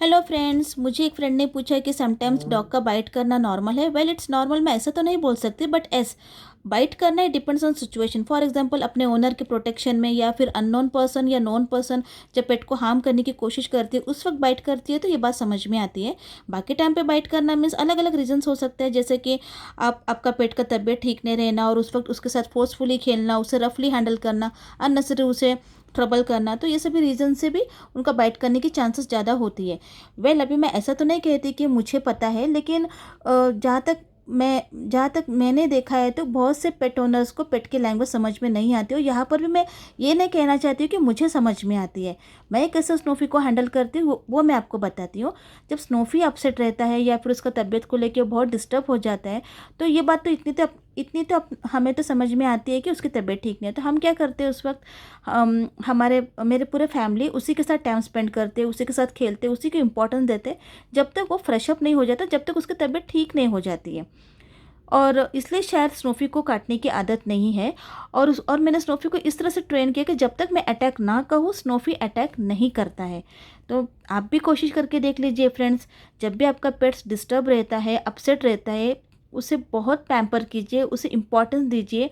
Hello friends, मुझे एक friend ने पूछा कि समटाइम्स डॉग का बाइट करना नॉर्मल है। वेल, इट्स नॉर्मल, मैं ऐसा तो नहीं बोल सकती, बट एस बाइट करना it depends on situation. For example, अपने ओनर के प्रोटेक्शन में या फिर अननोन पर्सन या नोन पर्सन जब पेट को हार्म करने की कोशिश करती है उस वक्त बाइट करती है तो ये बात समझ में आती है। बाकी टाइम पे बाइट करना मीन्स अलग अलग रीजंस हो सकते हैं, जैसे कि आपका पेट का तबीयत ठीक नहीं रहना और उस वक्त उसके साथ फोर्सफुली खेलना, उसे रफली हैंडल करना, अननेसेसरी उसे ट्रबल करना, तो ये सभी रीज़न से भी उनका बाइट करने की चांसेस ज़्यादा होती है। वेल, अभी मैं ऐसा तो नहीं कहती कि मुझे पता है, लेकिन जहाँ तक मैंने देखा है तो बहुत से पेट ओनर्स को पेट की लैंग्वेज समझ में नहीं आती। और यहाँ पर भी मैं ये नहीं कहना चाहती हूँ कि मुझे समझ में आती है। मैं कैसे स्नोफी को हैंडल करती हूँ वो मैं आपको बताती हूँ। जब स्नोफी अपसेट रहता है या फिर उसका तबीयत को लेकर बहुत डिस्टर्ब हो जाता है, तो ये बात तो हमें तो समझ में आती है कि उसकी तबीयत ठीक नहीं है। तो हम क्या करते हैं उस वक्त, हमारे मेरे पूरे फैमिली उसी के साथ टाइम स्पेंड करते, उसी के साथ खेलते, उसी को इम्पोर्टेंस देते जब तक वो फ्रेश अप नहीं हो जाता, जब तक उसकी तबीयत ठीक नहीं हो जाती है। और इसलिए शायद स्नोफी को काटने की आदत नहीं है। और मैंने स्नोफी को इस तरह से ट्रेन किया कि जब तक मैं अटैक ना कहूँ स्नोफी अटैक नहीं करता है। तो आप भी कोशिश करके देख लीजिए फ्रेंड्स, जब भी आपका पेट्स डिस्टर्ब रहता है, अपसेट रहता है, उसे बहुत पैम्पर कीजिए, उसे इम्पोर्टेंस दीजिए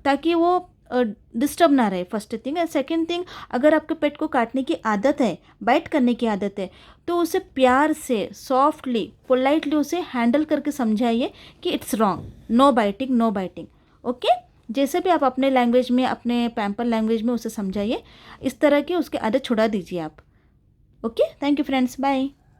ताकि वो डिस्टर्ब ना रहे, first thing. And second thing, अगर आपके पेट को काटने की आदत है, बाइट करने की आदत है, तो उसे प्यार से, सॉफ्टली, पोलाइटली उसे हैंडल करके समझाइए कि it's wrong, no biting, no biting. Okay, जैसे भी आप अपने लैंग्वेज में, अपने पैम्पर लैंग्वेज में उसे समझाइए, इस तरह की उसकी आदत छुड़ा दीजिए आप। Okay, thank you friends, bye.